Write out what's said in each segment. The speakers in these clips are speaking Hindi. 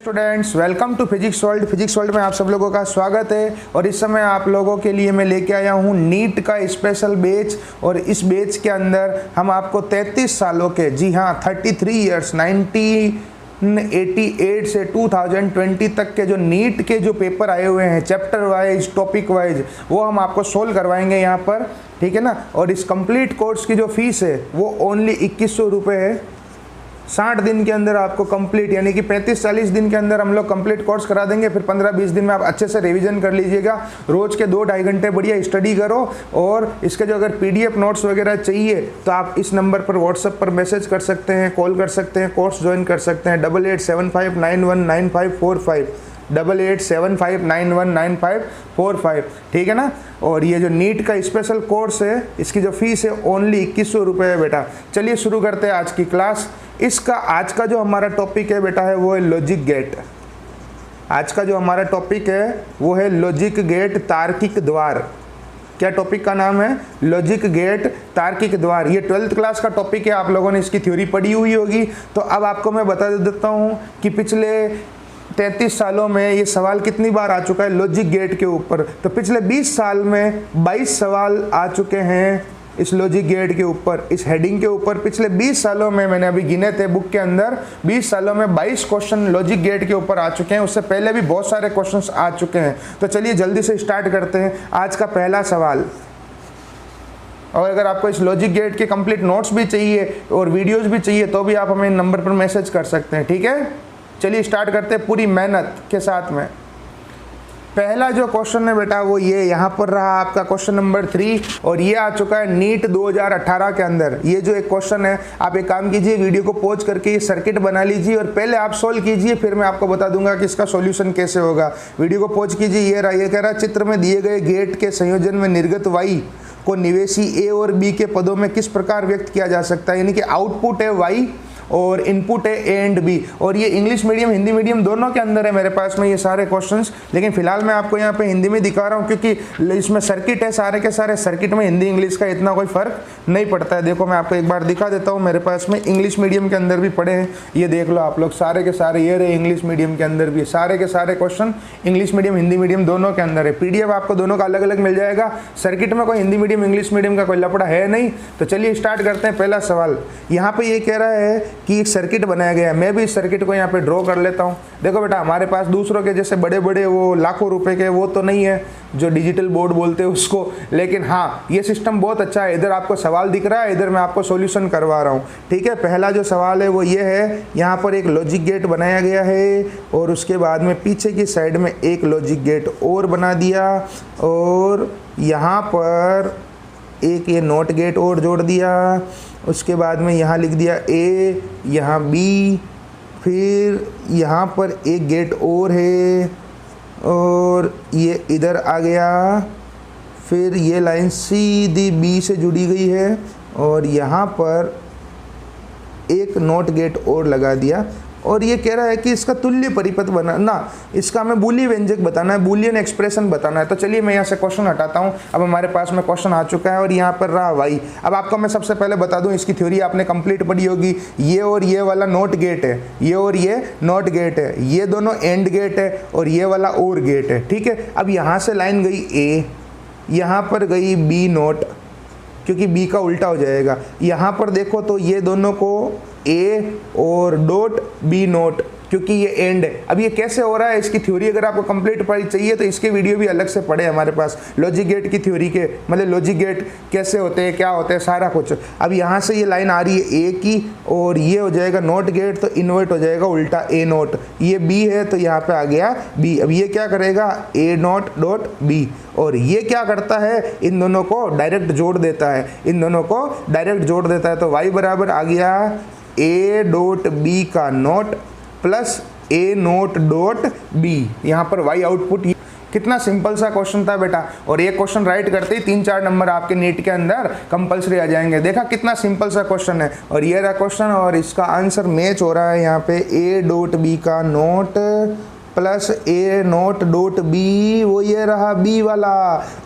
Students, welcome to physics world में आप सब लोगों का स्वागत है। और इस समय आप लोगों के लिए मैं लेके आया हूँ नीट का स्पेशल बैच। और इस बैच के अंदर हम आपको 33 सालों के, जी हाँ 33 इयर्स 1988 से 2020 तक के जो नीट के जो पेपर आए हुए हैं चैप्टर वाइज टॉपिक वाइज, वो हम आपको सोल्व करवाएंगे यहाँ पर, ठीक है ना। और इस कंप्लीट कोर्स की जो फीस है वो ओनली 2100 रुपये है। 60 दिन के अंदर आपको कंप्लीट, यानी कि 35-40 दिन के अंदर हम लोग कंप्लीट कोर्स करा देंगे। फिर 15-20 दिन में आप अच्छे से रिवीजन कर लीजिएगा। रोज के 2-2.5 घंटे बढ़िया स्टडी करो। और इसके जो अगर पीडीएफ नोट्स वगैरह चाहिए तो आप इस नंबर पर व्हाट्सएप पर मैसेज कर सकते हैं, कॉल कर सकते हैं, कोर्स ज्वाइन कर सकते हैं 8875919545 8875919545, ठीक है ना। और ये जो नीट का स्पेशल कोर्स है इसकी जो फीस है ओनली 2100 रुपये है बेटा। चलिए शुरू करते हैं आज की क्लास। इसका आज का जो हमारा टॉपिक है बेटा है वो है लॉजिक गेट। आज का जो हमारा टॉपिक है वो है लॉजिक गेट तार्किक द्वार। क्या टॉपिक का नाम है? लॉजिक गेट तार्किक द्वार। ये 12th क्लास का टॉपिक है, आप लोगों ने इसकी थ्योरी पढ़ी हुई होगी। तो अब आपको मैं बता देता हूँ कि पिछले 33 सालों में ये सवाल कितनी बार आ चुका है लॉजिक गेट के ऊपर। तो पिछले 20 साल में 22 सवाल आ चुके हैं इस लॉजिक गेट के ऊपर, इस हेडिंग के ऊपर। पिछले 20 सालों में मैंने अभी गिने थे बुक के अंदर, 20 सालों में 22 क्वेश्चन लॉजिक गेट के ऊपर आ चुके हैं। उससे पहले भी बहुत सारे क्वेश्चंस आ चुके हैं। तो चलिए जल्दी से स्टार्ट करते हैं आज का पहला सवाल। और अगर आपको इस लॉजिक गेट के कंप्लीट नोट्स भी चाहिए और वीडियोज भी चाहिए तो भी आप हमें नंबर पर मैसेज कर सकते हैं, ठीक है। चलिए स्टार्ट करते हैं पूरी मेहनत के साथ में। पहला जो क्वेश्चन है बेटा वो ये यहाँ पर रहा आपका क्वेश्चन नंबर 3। और ये आ चुका है नीट 2018 के अंदर। ये जो एक क्वेश्चन है, आप एक काम कीजिए, वीडियो को पॉज करके ये सर्किट बना लीजिए और पहले आप सोल्व कीजिए, फिर मैं आपको बता दूंगा कि इसका सॉल्यूशन कैसे होगा। वीडियो को पॉज कीजिए। ये रहा, ये कह रहा चित्र में दिए गए गेट के संयोजन में निर्गत वाई को निवेशी ए और बी के पदों में किस प्रकार व्यक्त किया जा सकता है। यानी कि आउटपुट है वाई और इनपुट है ए एंड बी। और ये इंग्लिश मीडियम हिंदी मीडियम दोनों के अंदर है मेरे पास में ये सारे क्वेश्चंस। लेकिन फिलहाल मैं आपको यहाँ पे हिंदी में दिखा रहा हूँ क्योंकि इसमें सर्किट है सारे के सारे। सर्किट में हिंदी इंग्लिश का इतना कोई फर्क नहीं पड़ता है। देखो मैं आपको एक बार दिखा देता हूँ, मेरे पास में इंग्लिश मीडियम के अंदर भी पढ़े हैं, ये देख लो आप लोग सारे के सारे। ये रहे इंग्लिश मीडियम के अंदर भी सारे के सारे question English medium Hindi medium दोनों के अंदर है। पीडीएफ आपको दोनों का अलग अलग मिल जाएगा। सर्किट में कोई हिंदी मीडियम इंग्लिश मीडियम का कोई लफड़ा है नहीं। तो चलिए स्टार्ट करते हैं। पहला सवाल यहाँ पे ये कह रहा है कि एक सर्किट बनाया गया है। मैं भी इस सर्किट को यहाँ पे ड्रॉ कर लेता हूँ। देखो बेटा हमारे पास दूसरों के जैसे बड़े बड़े वो लाखों रुपए के वो तो नहीं है जो डिजिटल बोर्ड बोलते हैं उसको, लेकिन हाँ ये सिस्टम बहुत अच्छा है। इधर आपको सवाल दिख रहा है, इधर मैं आपको सॉल्यूशन करवा रहा हूँ, ठीक है। पहला जो सवाल है वो ये है, यहाँ पर एक लॉजिक गेट बनाया गया है और उसके बाद में पीछे की साइड में एक लॉजिक गेट और बना दिया और यहाँ पर एक ये नॉट गेट और जोड़ दिया। उसके बाद में यहाँ लिख दिया ए, यहाँ बी, फिर यहाँ पर एक गेट और है और ये इधर आ गया। फिर ये लाइन सीधी बी से जुड़ी गई है और यहाँ पर एक नॉट गेट और लगा दिया। और ये कह रहा है कि इसका तुल्य परिपथ बनाना, इसका हमें बूलियन व्यंजक बताना है, बूलियन एक्सप्रेशन बताना है। तो चलिए मैं यहाँ से क्वेश्चन हटाता हूँ। अब हमारे पास में क्वेश्चन आ चुका है और यहाँ पर रहा वाई। अब आपको मैं सबसे पहले बता दूँ, इसकी थ्योरी आपने कंप्लीट पढ़ी होगी। ये और ये वाला नॉट गेट है, ये और ये नॉट गेट है, ये दोनों एंड गेट है और ये वाला और गेट है, ठीक है। अब यहाँ से लाइन गई ए, यहाँ पर गई बी नॉट, क्योंकि बी का उल्टा हो जाएगा। यहाँ पर देखो तो ये दोनों को ए और डॉट बी नोट, क्योंकि ये एंड है। अब ये कैसे हो रहा है, इसकी थ्योरी अगर आपको कंप्लीट पढ़ी चाहिए तो इसके वीडियो भी अलग से पढ़े हमारे पास, लॉजिक गेट की थ्योरी के, मतलब लॉजिक गेट कैसे होते हैं, क्या होते हैं, सारा कुछ। अब यहाँ से ये लाइन आ रही है ए की और ये हो जाएगा नॉट गेट, तो इन्वर्ट हो जाएगा उल्टा ए नोट। ये बी है तो यहाँ पे आ गया बी। अब ये क्या करेगा, ए नॉट डॉट बी, और ये क्या करता है, इन दोनों को डायरेक्ट जोड़ देता है, इन दोनों को डायरेक्ट जोड़ देता है। तो वाई बराबर आ गया ए डॉट बी का नोट प्लस ए नोट डॉट बी। यहाँ पर वाई आउटपुट। कितना सिंपल सा क्वेश्चन था बेटा। और ये क्वेश्चन राइट करते ही 3-4 नंबर आपके नीट के अंदर कंपलसरी आ जाएंगे। देखा कितना सिंपल सा क्वेश्चन है। और ये रहा क्वेश्चन और इसका आंसर मैच हो रहा है यहाँ पे ए डॉट बी का नोट प्लस ए नोट डॉट बी, वो ये रहा बी वाला,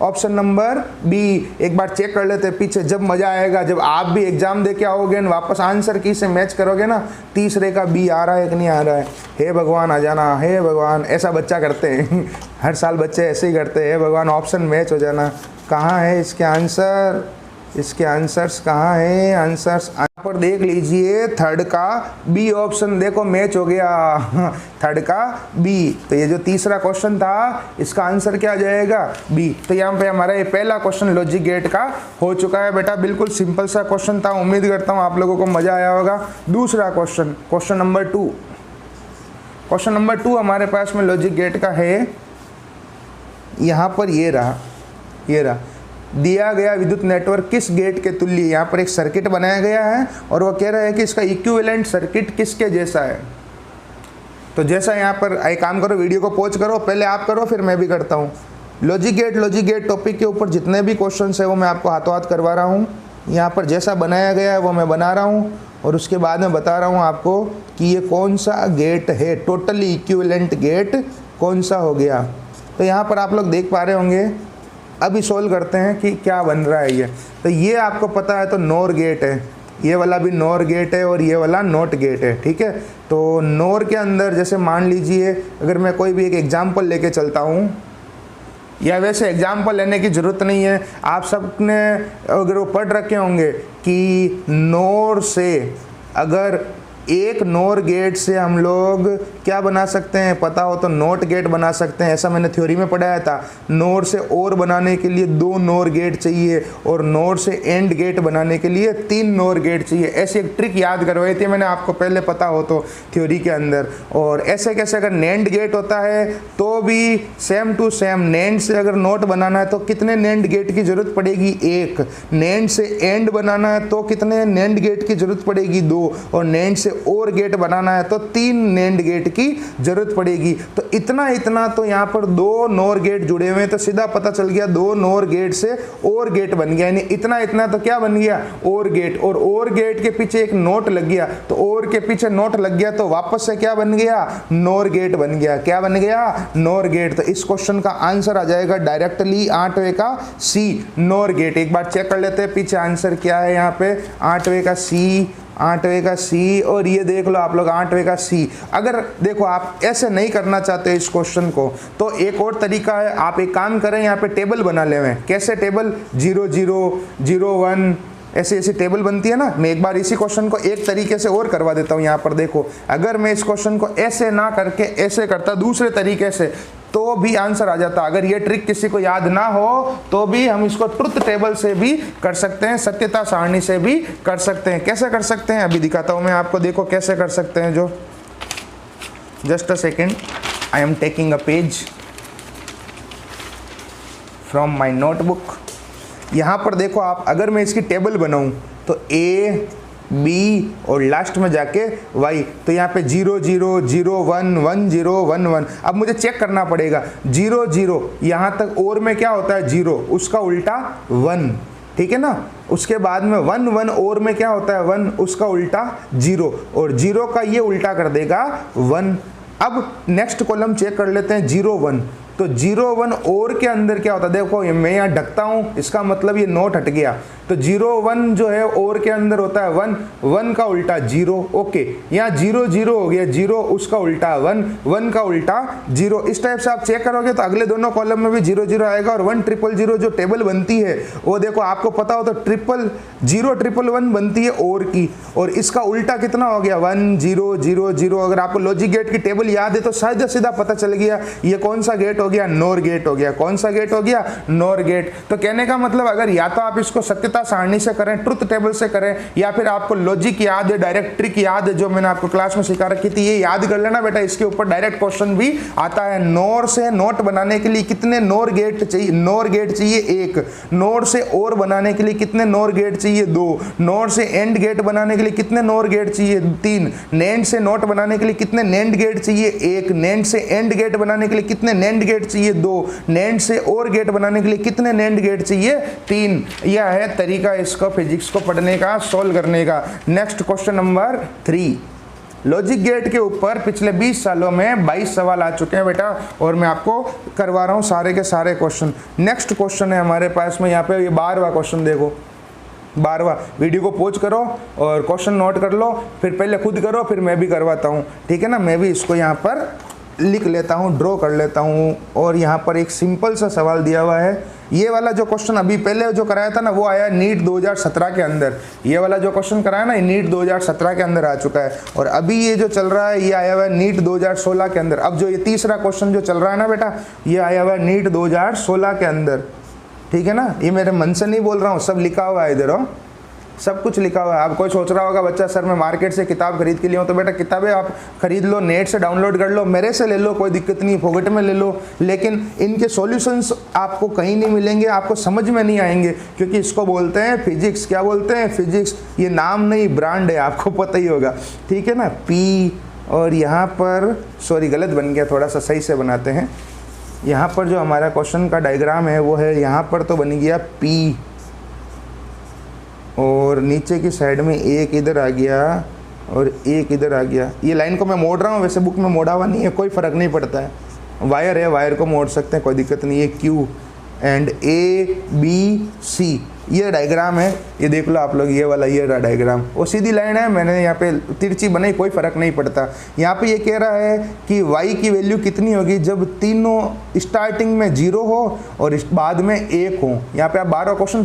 ऑप्शन नंबर बी। एक बार चेक कर लेते हैं पीछे, जब मजा आएगा, जब आप भी एग्जाम दे के आओगे न वापस आंसर की से मैच करोगे ना, तीसरे का बी आ रहा है कि नहीं आ रहा है। हे भगवान आ जाना, हे भगवान, ऐसा बच्चा करते हैं हर साल बच्चे ऐसे ही करते हैं, हे भगवान ऑप्शन मैच हो जाना। कहाँ है इसके आंसर, इसके आंसर्स कहाँ है, आंसर्स यहाँ पर देख लीजिए, थर्ड का बी ऑप्शन देखो मैच हो गया थर्ड का बी। तो ये जो तीसरा क्वेश्चन था इसका आंसर क्या आ जाएगा, बी। तो यहाँ पे हमारा ये पहला क्वेश्चन लॉजिक गेट का हो चुका है बेटा, बिल्कुल सिंपल सा क्वेश्चन था, उम्मीद करता हूँ आप लोगों को मजा आया होगा। दूसरा question, question number 2, question number 2 हमारे पास में लॉजिक गेट का है। यहाँ पर ये रहा, ये रहा, दिया गया विद्युत नेटवर्क किस गेट के तुल्य, यहाँ पर एक सर्किट बनाया गया है और वो कह रहा है कि इसका इक्विवेलेंट सर्किट किसके जैसा है। तो जैसा यहाँ पर एक काम करो, वीडियो को पॉज करो, पहले आप करो फिर मैं भी करता हूँ। लॉजिक गेट टॉपिक के ऊपर जितने भी क्वेश्चन है वो मैं आपको हाथों हाथ करवा रहा हूँ। यहाँ पर जैसा बनाया गया है वो मैं बना रहा हूँ और उसके बाद में बता रहा हूँ आपको कि ये कौन सा गेट है, टोटली इक्विवेलेंट गेट कौन सा हो गया। तो यहाँ पर आप लोग देख पा रहे होंगे, अभी सोल्व करते हैं कि क्या बन रहा है ये। तो ये आपको पता है तो नोर गेट है, ये वाला भी नोर गेट है और ये वाला नॉट गेट है, ठीक है। तो नोर के अंदर जैसे मान लीजिए अगर मैं कोई भी एक एग्जाम्पल लेके चलता हूँ, या वैसे एग्जाम्पल लेने की ज़रूरत नहीं है, आप सबने अगर वो पढ़ रखे होंगे कि नोर से अगर एक नोर गेट से हम लोग क्या बना सकते हैं, पता हो तो नोट गेट बना सकते हैं, ऐसा मैंने थ्योरी में पढ़ाया था। नोर से और बनाने के लिए 2 नोर गेट चाहिए और नोर से एंड गेट बनाने के लिए 3 नोर गेट चाहिए। ऐसी एक ट्रिक याद करवाई थी मैंने आपको पहले, पता हो तो थ्योरी के अंदर। और ऐसे कैसे अगर नैंड गेट होता है तो भी सेम टू सेम, नैंड से अगर नोट बनाना है तो कितने नैंड गेट की जरूरत पड़ेगी, 1। नैंड से एंड बनाना है तो कितने नैंड गेट की जरूरत पड़ेगी, 2। और नैंड से और गेट बनाना है तो 3 नैंड गेट की जरूरत पड़ेगी। तो इतना तो यहाँ पर 2 नोर गेट जुड़े हुए हैं, तो सीधा पता चल गया 2 नोर गेट से और गेट बन गया, यानी इतना तो क्या बन गया, और गेट। और गेट के पीछे एक नोट लग गया, तो और के पीछे नोट लग गया तो वापस से क्या बन गया, नोर गेट बन गया। क्या बन गया, नोर गेट। तो इस क्वेश्चन का आंसर आ जाएगा डायरेक्टली 8वें का सी, नोर गेट। एक बार चेक कर लेते हैं पीछे आंसर क्या है, यहाँ पे 8वें का सी, 8वें का सी। और ये देख लो आप लोग 8वें का सी। अगर देखो आप ऐसे नहीं करना चाहते इस क्वेश्चन को तो एक और तरीका है, आप एक काम करें, यहाँ पे टेबल बना लें। कैसे टेबल, 0 0 0 1 ऐसी टेबल बनती है ना। मैं एक बार इसी क्वेश्चन को एक तरीके से और करवा देता हूँ। यहाँ पर देखो, अगर मैं इस क्वेश्चन को ऐसे ना करके ऐसे करता दूसरे तरीके से तो भी आंसर आ जाता। अगर ये ट्रिक किसी को याद ना हो तो भी हम इसको ट्रुथ टेबल से भी कर सकते हैं, सत्यता सारणी से भी कर सकते हैं। कैसे कर सकते हैं अभी दिखाता हूं मैं आपको, देखो कैसे कर सकते हैं। जो just a second, I am taking a page from my notebook. यहाँ पर देखो आप, अगर मैं इसकी टेबल बनाऊं तो ए बी और लास्ट में जाके वाई, तो यहाँ पे 0 0 0 1 1 0 1 1। अब मुझे चेक करना पड़ेगा 0 0 यहाँ तक और में क्या होता है 0, उसका उल्टा 1, ठीक है ना। उसके बाद में 1 1 और में क्या होता है 1, उसका उल्टा 0, और 0 का ये उल्टा कर देगा 1। अब नेक्स्ट कॉलम चेक कर लेते हैं 0 1। तो 0 1 और के अंदर क्या होता है, देखो मैं यहाँ ढकता हूँ, इसका मतलब ये नोट हट गया। तो 0 1 जो है और के अंदर होता है 1, 1 का उल्टा 0। ओके, यहाँ 0 0 हो गया, 0 उसका उल्टा 1, 1 का उल्टा 0। इस टाइप से आप चेक करोगे तो अगले दोनों कॉलम में भी 0 0 आएगा। और 1 0 0 0 जो टेबल बनती है वो देखो आपको पता हो तो 0 0 1 1 बनती है और की, और इसका उल्टा कितना हो गया 1 0 0 0। अगर आपको लॉजिक गेट की टेबल याद है तो सीधा पता चल गया ये कौन सा गेट हो गया, नोर गेट हो गया। कौन सा गेट हो गया, नोर गेट। तो कहने का मतलब अगर या तो आप इसको सत्यता सारणी से करें, ट्रुथ टेबल से करें, या फिर आपको लॉजिक याद है, डायरेक्ट ट्रिक याद है जो मैंने आपको क्लास में सिखा रखी थी, ये याद कर लेना बेटा। इसके ऊपर डायरेक्ट क्वेश्चन भी आता है। नोर से नोट बनाने के लिए कितने नोर गेट चाहिए, नोर गेट चाहिए 1। नोर से और बनाने के लिए कितने नोर गेट चाहिए 2। नोर से एंड गेट बनाने के लिए कितने नोर गेट चाहिए 3। नैंड से नोट बनाने के लिए कितने नैंड गेट चाहिए 1। नैंड से एंड गेट बनाने के लिए कितने नैंड गेट चाहिए 2। नैंड से और गेट बनाने के लिए कितने नैंड गेट चाहिए 3। यह है तरीका इसको फिजिक्स को पढ़ने का, सोल्व करने का। Next question number 3, logic gate के ऊपर पिछले 20 सालों में 22 सवाल आ चुके हैं बेटा, और मैं आपको करवा रहा हूँ सारे के सारे क्वेश्चन। नेक्स्ट क्वेश्चन है हमारे पास में यहाँ पे, ये 12वां क्वेश्चन देखो, 12वां। वीडियो को पॉज करो और क्वेश्चन नोट कर लो, फिर पहले खुद करो फिर मैं भी करवाता हूँ, ठीक है ना। मैं भी इसको यहाँ पर लिख लेता हूँ, ड्रॉ कर लेता हूँ। और यहाँ पर एक सिंपल सा सवाल दिया हुआ है। ये वाला जो क्वेश्चन अभी पहले जो कराया था ना, वो आया नीट 2017 के अंदर। ये वाला जो क्वेश्चन कराया ना, नीट 2017 के अंदर आ चुका है। और अभी ये जो चल रहा है ये आया हुआ है नीट 2016 के अंदर। अब जो ये तीसरा क्वेश्चन जो चल रहा है ना बेटा, ये आया हुआ है नीट 2016 के अंदर, ठीक है ना। ये मेरे मन से नहीं बोल रहा हूँ, सब लिखा हुआ है इधर, हो सब कुछ लिखा हुआ है। आप कोई सोच रहा होगा बच्चा सर मैं मार्केट से किताब खरीद के लिया हूँ, तो बेटा किताबें आप खरीद लो, नेट से डाउनलोड कर लो, मेरे से ले लो, कोई दिक्कत नहीं, फोगट में ले लो, लेकिन इनके सॉल्यूशंस आपको कहीं नहीं मिलेंगे, आपको समझ में नहीं आएंगे, क्योंकि इसको बोलते हैं फिजिक्स। क्या बोलते हैं? फिजिक्स। ये नाम नहीं ब्रांड है, आपको पता ही होगा, ठीक है ना। पी, और यहाँ पर सॉरी गलत बन गया, थोड़ा सा सही से बनाते हैं। यहाँ पर जो हमारा क्वेश्चन का डायग्राम है वो है, यहाँ पर तो बन गया पी, और नीचे की साइड में एक इधर आ गया और एक इधर आ गया। ये लाइन को मैं मोड़ रहा हूँ, वैसे बुक में मोड़ा हुआ नहीं है, कोई फ़र्क नहीं पड़ता है। वायर है, वायर को मोड़ सकते हैं, कोई दिक्कत नहीं है। Q and A B C, ये डायग्राम है, ये देख लो आप लोग, ये वाला ये रहा डायग्राम। वो सीधी लाइन है, मैंने यहाँ पे तिरछी बनाई, कोई फ़र्क नहीं पड़ता। यहाँ पे ये कह रहा है कि y की वैल्यू कितनी होगी जब तीनों स्टार्टिंग में 0 हो और बाद में 1 हो। यहाँ पे आप 12 क्वेश्चन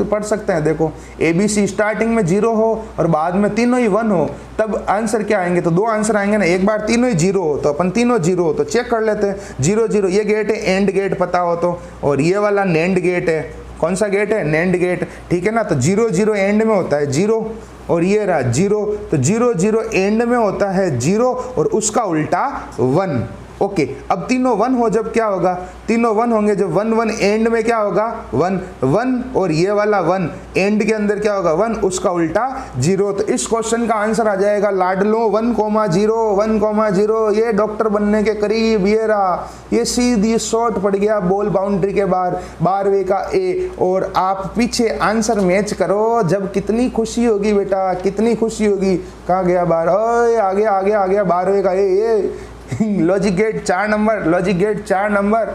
पढ़ सकते हैं। देखो ABC स्टार्टिंग में 0 हो और बाद में तीनों ही 1 हो, तब आंसर क्या आएंगे? तो 2 आंसर आएंगे ना। एक बार तीनों ही 0 हो तो अपन तीनों 0 हो तो चेक कर लेते हैं। 0 0 ये गेट है, एंड गेट पता हो तो, और ये वाला नेंड गेट है। कौन सा गेट है? नेंड गेट, ठीक है ना। तो 0 0 एंड में होता है 0, और ये रहा 0, तो 0 0 एंड में होता है 0 और उसका उल्टा 1। ओके, अब तीनों 1 हो जब क्या होगा? तीनों 1 होंगे जब 1 1 एंड में क्या होगा? 1 1, और ये वाला 1 एंड के अंदर क्या होगा? 1, उसका उल्टा 0। तो इस क्वेश्चन का आंसर आ जाएगा लाडलो 1,0 1,0। ये डॉक्टर बनने के करीब, ये रहा, ये सीधी शॉट पड़ गया बॉल बाउंड्री के बाहर, 12वीं का ए। और आप पीछे आंसर मैच करो, जब कितनी खुशी होगी बेटा, कितनी खुशी होगी। कहाँ गया बाहर? ओए आ गया आ गया आ गया, 12वीं का A. Logic gate 4 number, logic gate 4 number.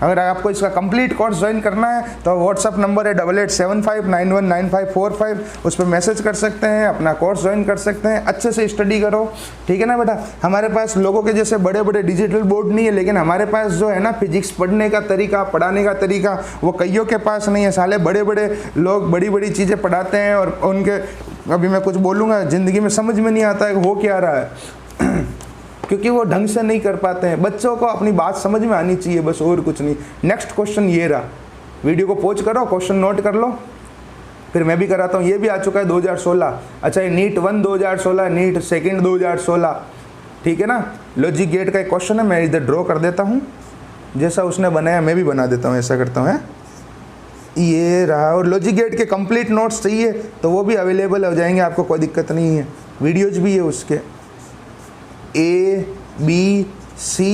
अगर आपको इसका कंप्लीट कोर्स ज्वाइन करना है तो व्हाट्सअप नंबर है 8875919545, उस पर मैसेज कर सकते हैं, अपना कोर्स ज्वाइन कर सकते हैं। अच्छे से स्टडी करो, ठीक है ना बेटा। हमारे पास लोगों के जैसे बड़े बड़े डिजिटल बोर्ड नहीं है, लेकिन हमारे पास जो है ना फिजिक्स पढ़ने का तरीका, पढ़ाने का तरीका, वो कईयों के पास नहीं है। साले बड़े बड़े लोग बड़ी बड़ी चीज़ें पढ़ाते हैं और उनके, अभी मैं कुछ बोलूँगा, ज़िंदगी में समझ में नहीं आता है हो क्या रहा है क्योंकि वो ढंग से नहीं कर पाते हैं। बच्चों को अपनी बात समझ में आनी चाहिए, बस, और कुछ नहीं। नेक्स्ट क्वेश्चन ये रहा, वीडियो को पॉज करो, क्वेश्चन नोट कर लो, फिर मैं भी कराता हूँ। ये भी आ चुका है 2016। अच्छा, ये नीट 1 2016, नीट सेकंड 2016, ठीक है ना। लॉजिक गेट का एक क्वेश्चन है, मैं इधर ड्रॉ कर देता हूँ, जैसा उसने बनाया मैं भी बना देता हूँ, ऐसा करता हूँ। ये रहा, और लॉजिक गेट के कंप्लीट नोट्स चाहिए तो वो भी अवेलेबल हो जाएंगे, आपको कोई दिक्कत नहीं है। वीडियोज भी है उसके, A B C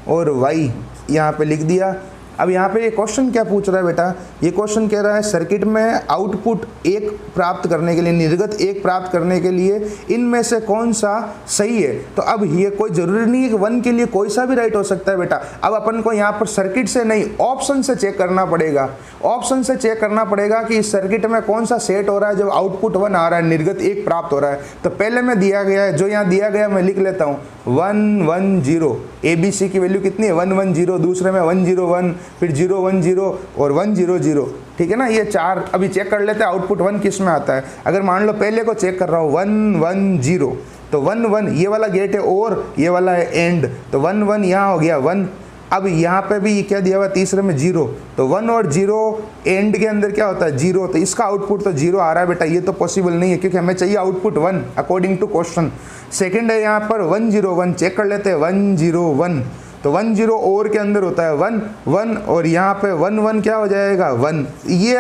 और Y यहाँ पे लिख दिया। अब यहाँ पे ये क्वेश्चन क्या पूछ रहा है बेटा? ये क्वेश्चन कह रहा है सर्किट में आउटपुट 1 प्राप्त करने के लिए, निर्गत 1 प्राप्त करने के लिए इनमें से कौन सा सही है? तो अब ये कोई ज़रूरी नहीं है कि 1 के लिए कोई सा भी राइट हो सकता है बेटा। अब अपन को यहाँ पर सर्किट से नहीं, ऑप्शन से चेक करना पड़ेगा। ऑप्शन से चेक करना पड़ेगा कि इस सर्किट में कौन सा सेट हो रहा है जब आउटपुट 1 आ रहा है, निर्गत 1 प्राप्त हो रहा है। तो पहले में दिया गया है, जो यहाँ दिया गया मैं लिख लेता हूँ 1 1 0। ABC की वैल्यू कितनी है? 1 1 0। दूसरे में 1 0 1, फिर 0 1 0 और 1 0 0, ठीक है ना। ये 4 अभी चेक कर लेते हैं आउटपुट 1 किस में आता है। अगर मान लो पहले को चेक कर रहा हूँ 1 1 0, तो 1 1 ये वाला गेट है और ये वाला है एंड, तो 1 1 यहाँ हो गया 1। अब यहाँ पे भी क्या दिया हुआ? तीसरे में 0, तो 1 और 0 एंड के अंदर क्या होता है? 0। तो इसका आउटपुट तो 0 आ रहा है बेटा, ये तो पॉसिबल नहीं है क्योंकि हमें चाहिए output 1 according to question. Second है यहाँ पर 1 0 1, चेक कर लेते हैं 1 0 1, तो 1 0 और के अंदर होता है 1 1, और यहाँ पे 1 1 क्या हो जाएगा? 1। ये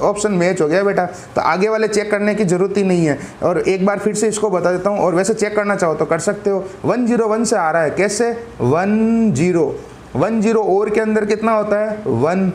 ऑप्शन मैच हो गया बेटा, तो आगे वाले चेक करने की जरूरत ही नहीं है। और एक बार फिर से इसको बता देता हूँ, और वैसे चेक करना चाहो तो कर सकते हो। 1 0 1 से आ रहा है, कैसे? 1 0 1 0 और के अंदर कितना होता है? 1,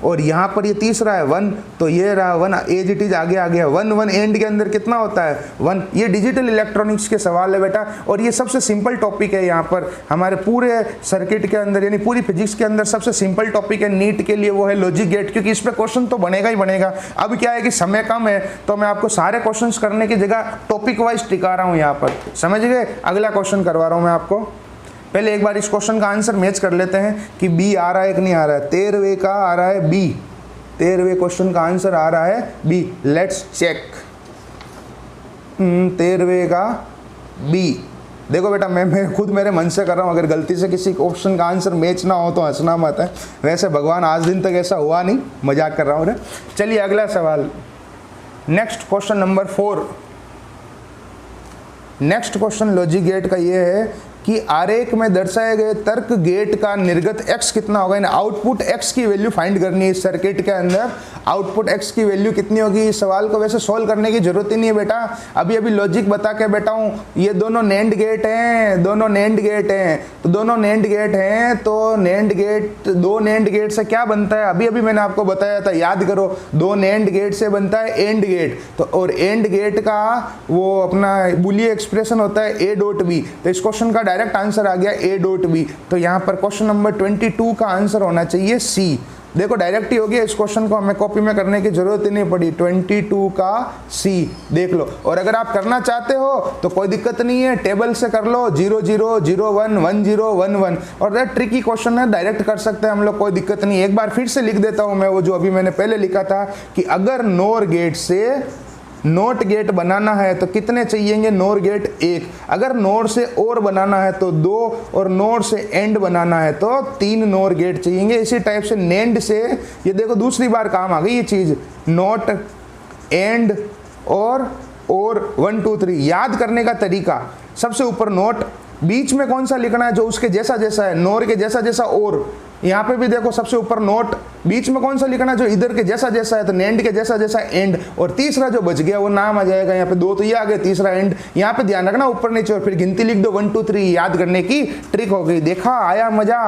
और यहाँ पर ये तीसरा है 1, तो ये रहा 1, एज इट इज आगे आ गया 1 1 एंड के अंदर कितना होता है 1। ये डिजिटल इलेक्ट्रॉनिक्स के सवाल है बेटा, और ये सबसे सिंपल टॉपिक है यहाँ पर हमारे पूरे सर्किट के अंदर, यानी पूरी फिजिक्स के अंदर सबसे सिंपल टॉपिक है नीट के लिए, वो है लॉजिक गेट, क्योंकि इस पे क्वेश्चन तो बनेगा ही बनेगा। अब क्या है कि समय कम है, तो मैं आपको सारे क्वेश्चंस करने की जगह टॉपिक वाइज टिका रहा हूँ यहाँ पर, समझ गए। अगला क्वेश्चन करवा रहा हूँ मैं आपको। पहले एक बार इस क्वेश्चन का आंसर मैच कर लेते हैं कि बी आ रहा है कि नहीं आ रहा है। 13वें का आ रहा है बी, 13वें क्वेश्चन का आंसर आ रहा है बी। Let's check. 13वें का बी। देखो बेटा मैं खुद मेरे मन से कर रहा हूँ, अगर गलती से किसी ऑप्शन का आंसर मैच ना हो तो हंसना मत है। वैसे भगवान आज दिन तक ऐसा हुआ नहीं, मजाक कर रहा हूँ। चलिए अगला सवाल, next question number 4। Next question logic gate का ये है कि आरेख में दर्शाए गए तर्क गेट का निर्गत x कितना होगा, यानी आउटपुट x की वैल्यू फाइंड करनी है। इस सर्किट के अंदर आउटपुट x की वैल्यू कितनी होगी। इस सवाल को वैसे सोल्व करने की जरूरत ही नहीं है बेटा, अभी अभी लॉजिक बता के बैठा हूँ। ये दोनों नैंड गेट हैं, दोनों नैंड गेट हैं, तो दोनों नैंड गेट हैं, तो नैंड गेट, दो नैंड गेट से क्या बनता है, अभी अभी मैंने आपको बताया था, याद करो। दो नैंड गेट से बनता है एंड गेट, तो और एंड गेट का वो अपना बुलियन एक्सप्रेशन होता है a डॉट बी। तो इस क्वेश्चन का डायरेक्ट आंसर आ गया a डॉट बी। तो यहाँ पर क्वेश्चन नंबर 22 का आंसर होना चाहिए सी। देखो डायरेक्ट ही हो गया, इस क्वेश्चन को हमें कॉपी में करने की जरूरत ही नहीं पड़ी। 22 का सी देख लो। और अगर आप करना चाहते हो तो कोई दिक्कत नहीं है, टेबल से कर लो 0 0 0 1 1 0 1 1। और ये ट्रिकी क्वेश्चन है, डायरेक्ट कर सकते हैं हम लोग, कोई दिक्कत नहीं। एक बार फिर से लिख देता हूं मैं वो जो अभी मैंने पहले लिखा था कि अगर नोर गेट से नोट गेट बनाना है तो कितने चाहिएंगे, नोर गेट 1। अगर नोर से और बनाना है तो 2, और नोर से एंड बनाना है तो 3 नोर गेट चाहिएंगे। इसी टाइप से नेंड से, ये देखो दूसरी बार काम आ गई ये चीज, नोट, एंड और 1 2 3। याद करने का तरीका, सबसे ऊपर नोट, बीच में कौन सा लिखना है जो उसके जैसा जैसा है, नोर के जैसा जैसा। और यहाँ पे भी देखो सबसे ऊपर नोट, बीच में कौन सा लिखना है जो इधर के जैसा जैसा है, तो नेंड के जैसा जैसा एंड। और तीसरा जो बच गया वो नाम आ जाएगा यहाँ पे, 2 तो ये आ गया, तीसरा एंड। यहाँ पे ध्यान रखना ऊपर नीचे, और फिर गिनती लिख दो 1 2 3। याद करने की ट्रिक हो गई, देखा आया मजा।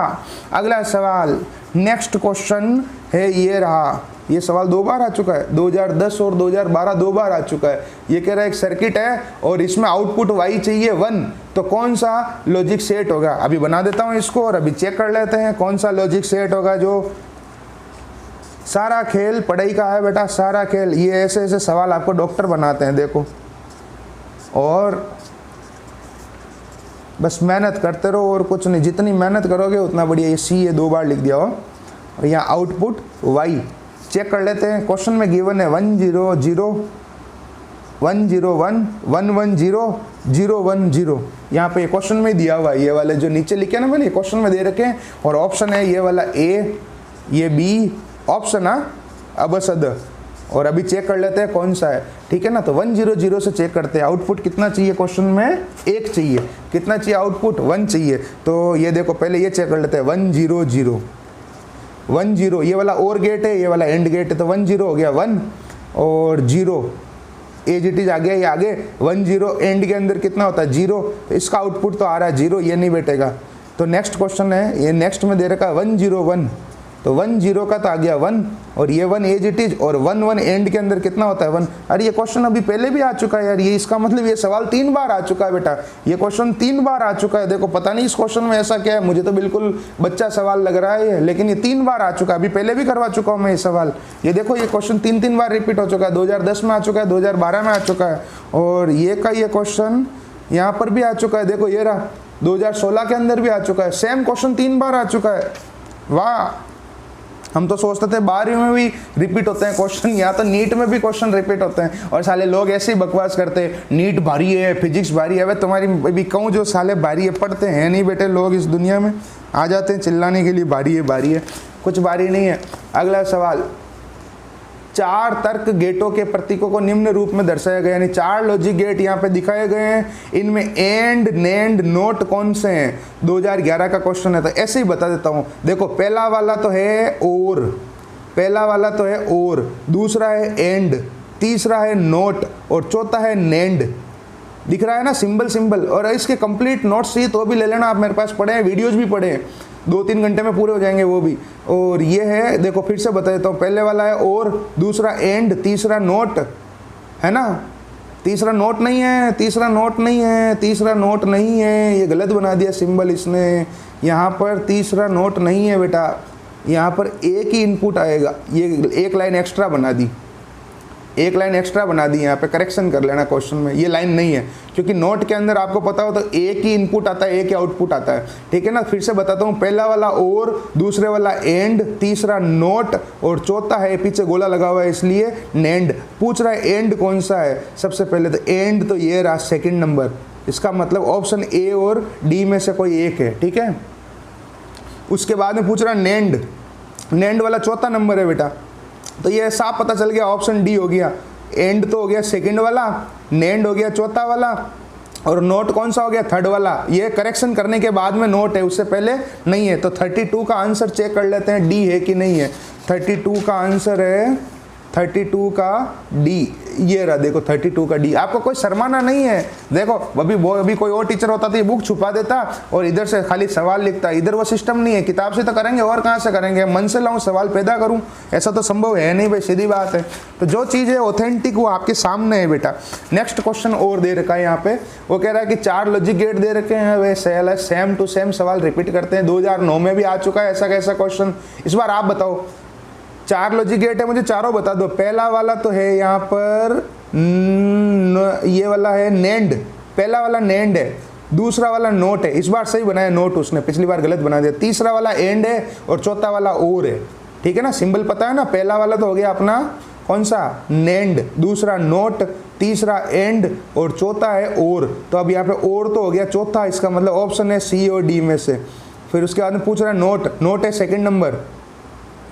अगला सवाल, नेक्स्ट क्वेश्चन है ये रहा। ये सवाल 2 बार आ चुका है, 2010 और 2012 2 बार आ चुका है। ये कह रहा है एक सर्किट है और इसमें आउटपुट y चाहिए 1, तो कौन सा लॉजिक सेट होगा। अभी बना देता हूं इसको और अभी चेक कर लेते हैं कौन सा लॉजिक सेट होगा। जो सारा खेल पढ़ाई का है बेटा, सारा खेल। ये ऐसे ऐसे सवाल आपको डॉक्टर बनाते हैं, देखो। और बस मेहनत करते रहो और कुछ नहीं, जितनी मेहनत करोगे उतना बढ़िया। ये सी ये 2 बार लिख दिया हो, और यहाँ आउटपुट y। चेक कर लेते हैं, क्वेश्चन में गिवन है 1 0 0 1 0 1 1 1 0 0 1 0। यहाँ पे क्वेश्चन में दिया हुआ है, ये वाले जो नीचे लिखे ना मैंने, क्वेश्चन में दे रखे हैं। और ऑप्शन है ये वाला ए, ये बी ऑप्शन है, अब सद। और अभी चेक कर लेते हैं कौन सा है, ठीक है ना। तो 1 0 0 से चेक करते हैं, आउटपुट कितना चाहिए क्वेश्चन में, 1 चाहिए। कितना चाहिए आउटपुट, 1 चाहिए। तो ये देखो पहले ये चेक कर लेते हैं, 1 0 0 1 0। ये वाला और गेट है, ये वाला एंड गेट है, तो 1 0 हो गया 1 और 0 एज इट इज आ गया। ये आगे 1 0 एंड के अंदर कितना होता है 0, तो इसका आउटपुट तो आ रहा है 0, ये नहीं बैठेगा। तो नेक्स्ट क्वेश्चन है, ये नेक्स्ट में दे रखा है 1 0 1, तो 1 0 का तो आ गया 1 और ये 1 एज इट इज, और 1 1 एंड के अंदर कितना होता है 1। अरे ये क्वेश्चन अभी पहले भी आ चुका है यार, ये इसका मतलब ये सवाल 3 बार आ चुका है बेटा, ये क्वेश्चन 3 बार आ चुका है। देखो पता नहीं इस क्वेश्चन में ऐसा क्या है, मुझे तो बिल्कुल बच्चा सवाल लग रहा है, लेकिन ये 3 बार आ चुका है। अभी पहले भी करवा चुका हूँ मैं ये सवाल। ये देखो ये क्वेश्चन 3 बार रिपीट हो चुका है, 2010 में आ चुका है, 2012 में आ चुका है, और ये का ये क्वेश्चन यहाँ पर भी आ चुका है। देखो ये रहा 2016 के अंदर भी आ चुका है, सेम क्वेश्चन 3 बार आ चुका है। वाह, हम तो सोचते थे 12वीं में भी रिपीट होते हैं क्वेश्चन, यहाँ तो नीट में भी क्वेश्चन रिपीट होते हैं। और साले लोग ऐसे ही बकवास करते हैं, नीट भारी है, फिजिक्स भारी है। तुम्हारी भी कहूँ जो साले भारी है, पढ़ते हैं नहीं बेटे लोग इस दुनिया में, आ जाते हैं चिल्लाने के लिए भारी है, कुछ भारी नहीं है। अगला सवाल, 4 तर्क गेटों के प्रतीकों को निम्न रूप में दर्शाया गया, यानी 4 लॉजिक गेट यहाँ पे दिखाए गए हैं। इनमें एंड, नेंड, नोट कौन से हैं, 2011 का क्वेश्चन है, तो ऐसे ही बता देता हूँ। देखो पहला वाला तो है और, पहला वाला तो है और, दूसरा है एंड, तीसरा है नोट, और चौथा है नेंड। दिख रहा है ना सिंबल। और इसके कंप्लीट नोट्स चाहिए तो भी ले लेना आप, मेरे पास पड़े हैं, वीडियोज भी पड़े हैं। 2-3 घंटे में पूरे हो जाएंगे वो भी। और ये है, देखो फिर से बता देता हूँ, पहले वाला है और, दूसरा एंड, तीसरा नोट, है ना, तीसरा नोट नहीं है, तीसरा नोट नहीं है, तीसरा नोट नहीं है, ये गलत बना दिया सिंबल इसने, यहाँ पर तीसरा नोट नहीं है बेटा, यहाँ पर एक ही इनपुट आएगा, ये एक लाइन एक्स्ट्रा बना दी, एक लाइन एक्स्ट्रा बना दी, यहाँ पे करेक्शन कर लेना क्वेश्चन में, ये लाइन नहीं है, क्योंकि नोट के अंदर आपको पता हो तो एक ही इनपुट आता है, एक ही आउटपुट आता है, ठीक है ना। फिर से बताता हूँ, पहला वाला और, दूसरे वाला एंड, तीसरा नोट, और चौथा है पीछे गोला लगा हुआ है इसलिए नेंड। पूछ रहा है एंड कौन सा है, सबसे पहले तो एंड तो ये रहा सेकेंड नंबर, इसका मतलब ऑप्शन ए और डी में से कोई एक है, ठीक है। उसके बाद में पूछ रहा है नेंड, नेंड वाला चौथा नंबर है बेटा, तो ये साफ पता चल गया, ऑप्शन डी हो गया। एंड तो हो गया सेकंड वाला, नेंड हो गया चौथा वाला, और नोट कौन सा हो गया, थर्ड वाला। ये करेक्शन करने के बाद में नोट है, उससे पहले नहीं है। तो 32 का आंसर चेक कर लेते हैं, डी है कि नहीं है। 32 का आंसर है, 32 का डी, ये रहा, देखो 32 का डी। आपको कोई शर्माना नहीं है, देखो अभी कोई और टीचर होता तो ये बुक छुपा देता और इधर से खाली सवाल लिखता, इधर वो सिस्टम नहीं है, किताब से तो करेंगे और कहाँ से करेंगे, मन से लाऊं सवाल पैदा करूं, ऐसा तो संभव है नहीं भाई, सीधी बात है। तो जो चीज़ है ऑथेंटिक वो आपके सामने है बेटा। नेक्स्ट क्वेश्चन और दे रखा है यहाँ पे, वो कह रहा है कि 4 लॉजिक गेट दे रखे हैं, वे सेम टू सेम सवाल रिपीट करते हैं, 2009 में भी आ चुका है ऐसा कैसा क्वेश्चन। इस बार आप बताओ, 4 लॉजिक गेट है, मुझे चारों बता दो। पहला वाला तो है यहाँ पर ये वाला है नेंड, पहला वाला नेंड है, दूसरा वाला नोट है, इस बार सही बनाया नोट उसने, पिछली बार गलत बना दिया। तीसरा वाला एंड है और चौथा वाला और है, ठीक है ना, सिंबल पता है ना। पहला वाला तो हो गया अपना कौन सा, नेंड, दूसरा नोट, तीसरा एंड और चौथा है और। तो अब यहाँ पे और तो हो गया चौथा, इसका मतलब ऑप्शन है सी और डी में से। फिर उसके बाद में पूछ रहा है नोट, नोट है सेकंड नंबर,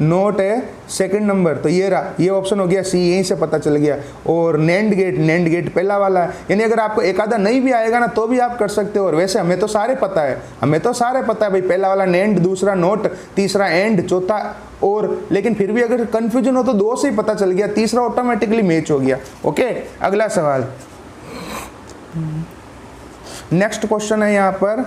नोट है सेकंड नंबर, तो ये रहा, ये ऑप्शन हो गया सी, यहीं से पता चल गया। और नेंड गेट, नेंड गेट पहला वाला है, यानी अगर आपको एक आधा नहीं भी आएगा ना तो भी आप कर सकते हो। और वैसे हमें तो सारे पता है, हमें तो सारे पता है भाई, पहला वाला नेंड, दूसरा नोट, तीसरा एंड, चौथा और। लेकिन फिर भी अगर कंफ्यूजन हो तो 2 से ही पता चल गया, तीसरा ऑटोमेटिकली मैच हो गया। ओके, अगला सवाल, नेक्स्ट क्वेश्चन है यहाँ पर,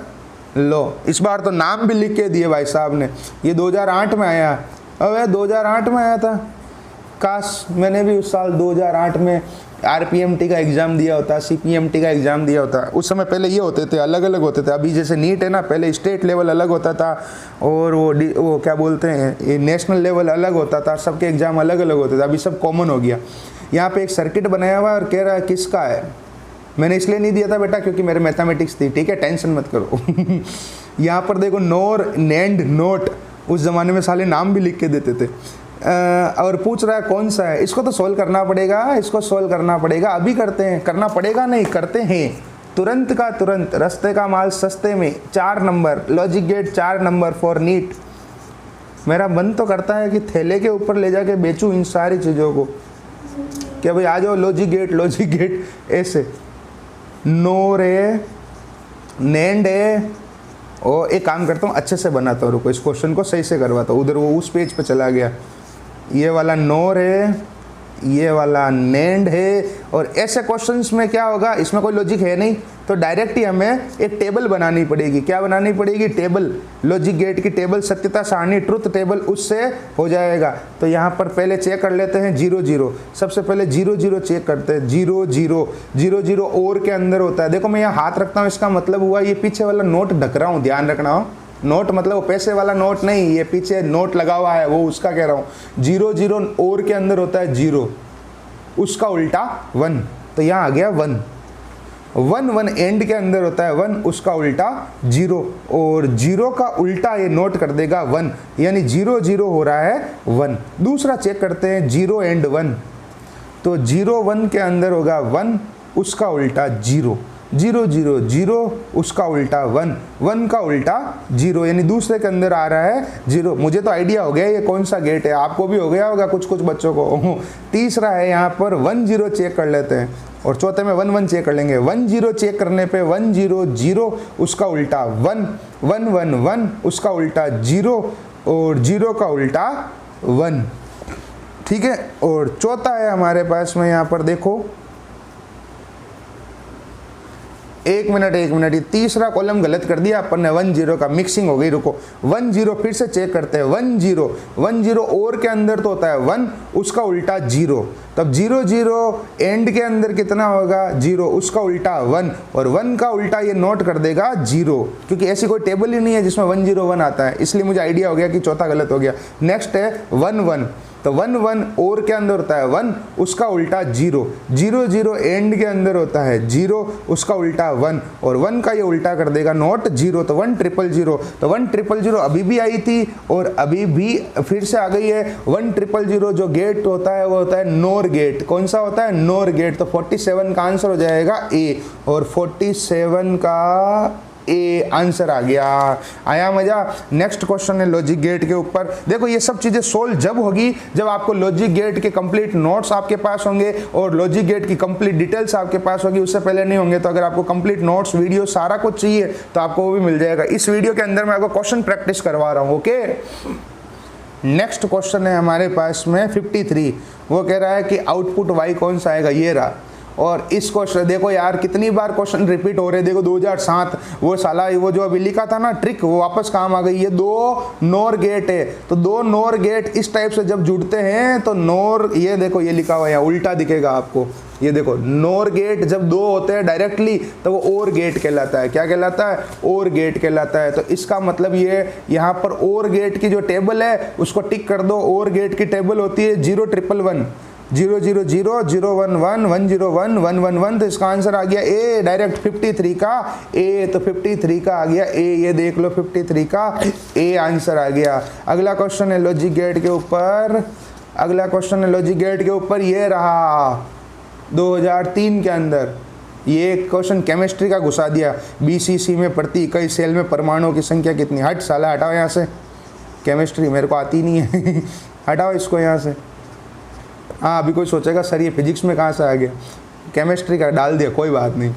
लो इस बार तो नाम भी लिख के दिए भाई साहब ने, ये 2008 में आया। अबे 2008 में आया था, काश मैंने भी उस साल 2008 में RPMT का एग्ज़ाम दिया होता, CPMT का एग्ज़ाम दिया होता। उस समय पहले ये होते थे, अलग अलग होते थे। अभी जैसे नीट है ना, पहले स्टेट लेवल अलग होता था और वो क्या बोलते हैं, ये नेशनल लेवल अलग होता था, सबके एग्ज़ाम अलग अलग होते थे। अभी सब कॉमन हो गया। यहाँ पे एक सर्किट बनाया हुआ है और कह रहा है किसका है। मैंने इसलिए नहीं दिया था बेटा क्योंकि मेरे मैथमेटिक्स थी, ठीक है, टेंशन मत करो। यहाँ पर देखो नोर, नेंड, नोट, उस ज़माने में साले नाम भी लिख के देते थे। और पूछ रहा है कौन सा है, इसको तो सोल्व करना पड़ेगा, इसको सोल्व करना पड़ेगा। अभी करते हैं, करना पड़ेगा नहीं, करते हैं तुरंत का तुरंत। रास्ते का माल सस्ते में, 4 number logic gate, 4 number for NEET. मेरा मन तो करता है कि थैले के ऊपर ले जाके बेचूं इन सारी चीज़ों को, क्या भाई आ जाओ लॉजिक गेट ऐसे। नोर है, नेंड है, और एक काम करता हूँ अच्छे से बनाता हूँ, रुको इस क्वेश्चन को सही से करवाता हूँ। उधर वो उस पेज पे चला गया। ये वाला नोर है, ये वाला नेंड है। और ऐसे क्वेश्चंस में क्या होगा, इसमें कोई लॉजिक है नहीं, तो डायरेक्ट ही हमें एक टेबल बनानी पड़ेगी। क्या बनानी पड़ेगी, टेबल, लॉजिक गेट की टेबल, सत्यता सारणी, ट्रुथ टेबल, उससे हो जाएगा। तो यहाँ पर पहले चेक कर लेते हैं 0 0। सबसे पहले 0 0 चेक करते हैं, 0 0 0 0 और के अंदर होता है। देखो मैं यहाँ हाथ रखता हूँ, इसका मतलब हुआ ये पीछे वाला नोट ढक रहा हूँ, ध्यान रखना हो। नोट मतलब वो पैसे वाला नोट नहीं, ये पीछे नोट लगा हुआ है वो उसका कह रहा हूँ। 0 0 और के अंदर होता है 0, उसका उल्टा 1, तो यहाँ आ गया 1। 1 1 एंड के अंदर होता है 1, उसका उल्टा 0, और 0 का उल्टा ये नोट कर देगा 1, यानी 0 0 हो रहा है 1। दूसरा चेक करते हैं 0 एंड 1, तो 0 1 के अंदर होगा 1, उसका उल्टा 0, 0 0 0, उसका उल्टा 1, 1 का उल्टा 0, यानी दूसरे के अंदर आ रहा है 0। मुझे तो आइडिया हो गया ये कौन सा गेट है, आपको भी हो गया होगा कुछ कुछ बच्चों को। तीसरा है यहाँ पर 1 0 चेक कर लेते हैं, और चौथे में 1 1 चेक कर लेंगे। 1 0 चेक करने पे 1 0 0, उसका उल्टा 1, 1 1 1, उसका उल्टा 0, और 0 का उल्टा 1, ठीक है। और चौथा है हमारे पास में यहाँ पर देखो एक मिनट, ये तीसरा कॉलम गलत कर दिया अपन ने, 1 0 का मिक्सिंग हो गई। रुको 1 0 फिर से चेक करते हैं। 1 0 और के अंदर तो होता है 1, उसका उल्टा 0, तब 0 0 एंड के अंदर कितना होगा 0, उसका उल्टा 1, और 1 का उल्टा ये नोट कर देगा 0, क्योंकि ऐसी कोई टेबल ही नहीं है जिसमें 1 0 1 आता है, इसलिए मुझे आइडिया हो गया कि चौथा गलत हो गया। नेक्स्ट है 1 1, तो 1 1 और के अंदर होता है 1, उसका उल्टा 0, 0 0 एंड के अंदर होता है 0, उसका उल्टा 1, और 1 का ये उल्टा कर देगा नॉट 0, तो 1 0 0, तो 1 0 0 अभी भी आई थी और अभी भी फिर से आ गई है। 1 0 0 जो गेट होता है वो होता है नोर गेट। कौन सा होता है? NOR gate. तो 47 का आंसर हो जाएगा ए, और 47 का ए आंसर आ गया। आया मजा? नेक्स्ट क्वेश्चन है लॉजिक गेट के ऊपर। देखो ये सब चीजें सोल्व जब होगी जब आपको लॉजिक गेट के कंप्लीट नोट्स आपके पास होंगे और लॉजिक गेट की कंप्लीट डिटेल्स आपके पास होगी, उससे पहले नहीं होंगे। तो अगर आपको कंप्लीट नोट्स, वीडियो सारा कुछ चाहिए तो आपको वो भी मिल जाएगा। इस वीडियो के अंदर मैं आपको क्वेश्चन प्रैक्टिस करवा रहा हूँ। ओके, नेक्स्ट क्वेश्चन है हमारे पास में 53। वो कह रहा है कि आउटपुट वाई कौन सा आएगा, ये रहा। और इस क्वेश्चन देखो यार कितनी बार क्वेश्चन रिपीट हो रहे हैं। देखो 2007 वो साला वो जो अभी लिखा था ना ट्रिक, वो वापस काम आ गई। ये 2 नोर गेट है, तो 2 नोर गेट इस टाइप से जब जुड़ते हैं तो नोर, ये देखो ये लिखा हुआ है उल्टा दिखेगा आपको। ये देखो नोर गेट जब 2 होते हैं डायरेक्टली तो वो और गेट कहलाता है। क्या कहलाता है? और गेट कहलाता है। तो इसका मतलब ये यहाँ पर और गेट की जो टेबल है उसको टिक कर दो। और गेट की टेबल होती है 0 1 1 0 0 0 0 1 1 1 0 1 1 1 1। तो इसका आंसर आ गया ए डायरेक्ट 53 का ए। तो 53 का आ गया ए, ये देख लो 53 का ए आंसर आ गया। अगला क्वेश्चन है लॉजिक गेट के ऊपर। अगला क्वेश्चन है लॉजिक गेट के ऊपर, ये रहा 2003 के अंदर। ये क्वेश्चन केमिस्ट्री का घुसा दिया। BCC में प्रति इकाई सेल में परमाणुओं की संख्या कितनी? हट साला, हटाओ यहाँ से, केमिस्ट्री मेरे को आती नहीं है हटाओ इसको यहाँ से। हाँ अभी कोई सोचेगा सर ये फिजिक्स में कहाँ से आ गया, केमिस्ट्री का डाल दिया, कोई बात नहीं,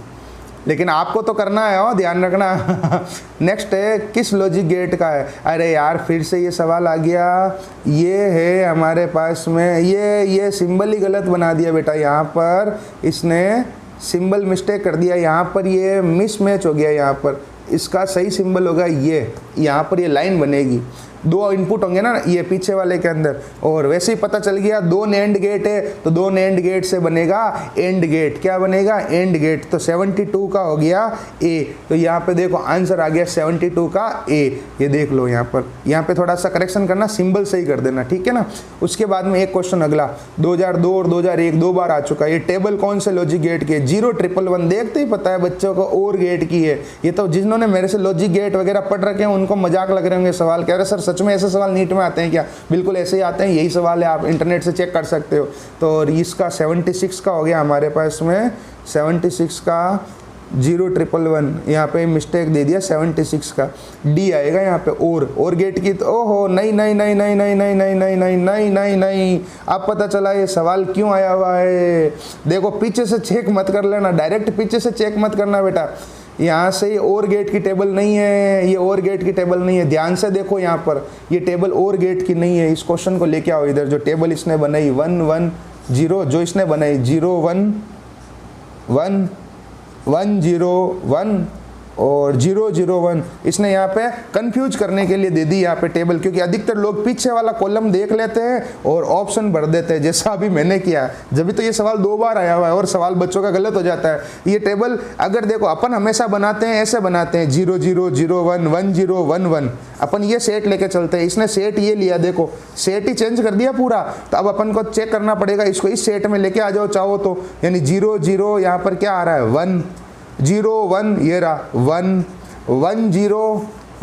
लेकिन आपको तो करना है, हो ध्यान रखना। नेक्स्ट है किस लॉजिक गेट का है? अरे यार फिर से ये सवाल आ गया। ये है हमारे पास में, ये सिंबल ही गलत बना दिया बेटा। यहाँ पर इसने सिंबल मिस्टेक कर दिया, यहाँ पर ये मिसमैच हो गया। यहाँ पर इसका सही सिंबल होगा ये, यहाँ पर ये लाइन बनेगी। 2 इनपुट होंगे ना ये पीछे वाले के अंदर, और वैसे ही पता चल गया 2 नैंड गेट है तो 2 नैंड गेट से बनेगा एंड गेट। क्या बनेगा? AND gate. तो 72 का हो गया ए। तो यहाँ पे देखो आंसर आ गया 72 का ए। ये देख लो यहाँ पे थोड़ा सा करेक्शन करना, सिंबल सही कर देना, ठीक है ना। उसके बाद में एक क्वेश्चन अगला 2002 और 2001 2 बार आ चुका है। ये टेबल कौन से लॉजिक गेट की है? 0 1 1 देखते ही पता है बच्चों को और गेट की है। ये तो जिन्होंने मेरे से लॉजिक गेट वगैरह पढ़ रखे हैं उनको मजाक लग रहे होंगे सवाल, कह रहे सर सच में ऐसे सवाल नीट में आते हैं क्या? बिल्कुल ऐसे ही आते हैं, यही सवाल है, आप इंटरनेट से चेक कर सकते हो। तो इसका 76 का हो गया हमारे पास में, 76 का 0 1 1 यहाँ पे मिस्टेक दे दिया, 76 का डी आएगा यहाँ पे। और गेट की तो ओहो नहीं नहीं नहीं नहीं नहीं नहीं नहीं नहीं नहीं नहीं नहीं नहीं, अब पता चला ये सवाल क्यों आया हुआ है। देखो पीछे से चेक मत कर लेना, डायरेक्ट पीछे से चेक मत करना बेटा। यहाँ से ये और गेट की टेबल नहीं है, ये और गेट की टेबल नहीं है, ध्यान से देखो यहाँ पर ये टेबल और गेट की नहीं है। इस क्वेश्चन को लेके आओ इधर, जो टेबल इसने बनाई 1 1 0, जो इसने बनाई 0 1 1 1 0 1 और 0 0 1, इसने यहाँ पे कंफ्यूज करने के लिए दे दी यहाँ पे टेबल, क्योंकि अधिकतर लोग पीछे वाला कॉलम देख लेते हैं और ऑप्शन भर देते हैं, जैसा अभी मैंने किया। जब भी तो ये सवाल 2 बार आया हुआ है और सवाल बच्चों का गलत हो जाता है। ये टेबल अगर देखो अपन हमेशा बनाते हैं, ऐसे बनाते हैं 0 0 0 1 1 0 1 1, अपन ये सेट लेके चलते हैं। इसने सेट ये लिया, देखो सेट ही चेंज कर दिया पूरा। तो अब अपन को चेक करना पड़ेगा इसको इस सेट में लेके आ जाओ चाहो तो, यानी 0 0 यहाँ पर क्या आ रहा है 1 0 1, ये रहा 1 1 0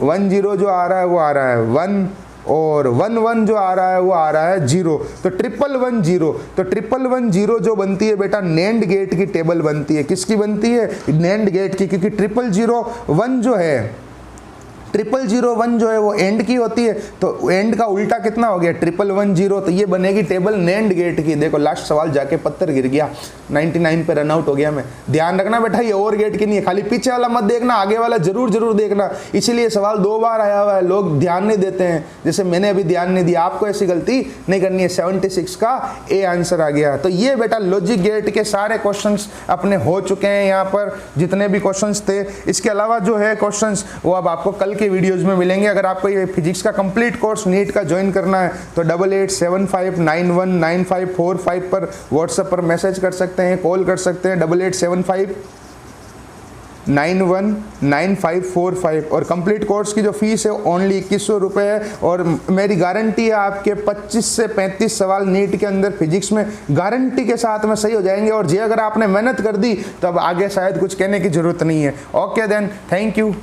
1 0 जो आ रहा है वो आ रहा है 1, और 1 1 जो आ रहा है वो आ रहा है 0। तो 1 1 0, तो 1 1 0 जो बनती है बेटा नैंड गेट की टेबल बनती है। किसकी बनती है? नैंड गेट की, क्योंकि 0 0 1 जो है 0001 जो है वो एंड की होती है, तो एंड का उल्टा कितना हो गया 1110, तो ये बनेगी टेबल नैंड गेट की। देखो लास्ट सवाल जाके पत्थर गिर गया, 99 पे रन आउट हो गया मैं। ध्यान रखना बेटा ये और गेट की नहीं है, खाली पीछे वाला मत देखना, आगे वाला जरूर जरूर देखना। इसीलिए सवाल 2 बार आया हुआ है, लोग ध्यान नहीं देते हैं, जैसे मैंने अभी ध्यान नहीं दिया। आपको ऐसी गलती नहीं करनी है। 76 का ए आंसर आ गया। तो ये बेटा लॉजिक गेट के सारे क्वेश्चंस अपने हो चुके हैं यहाँ पर, जितने भी क्वेश्चंस थे। इसके अलावा जो है क्वेश्चंस वो अब आपको कल के वीडियोस में मिलेंगे। अगर आपको ये फिजिक्स का कंप्लीट कोर्स नीट का ज्वाइन करना है तो 8875919545 पर व्हाट्सएप पर मैसेज कर सकते हैं, कॉल कर सकते हैं 8875919545। और कंप्लीट कोर्स की जो फीस है ओनली 2100 रुपये है। और मेरी गारंटी है आपके 25 से 35 सवाल नीट के अंदर फिजिक्स में गारंटी के साथ में सही हो जाएंगे। और जी अगर आपने मेहनत कर दी तो अब आगे शायद कुछ कहने की जरूरत नहीं है। Okay then, thank you.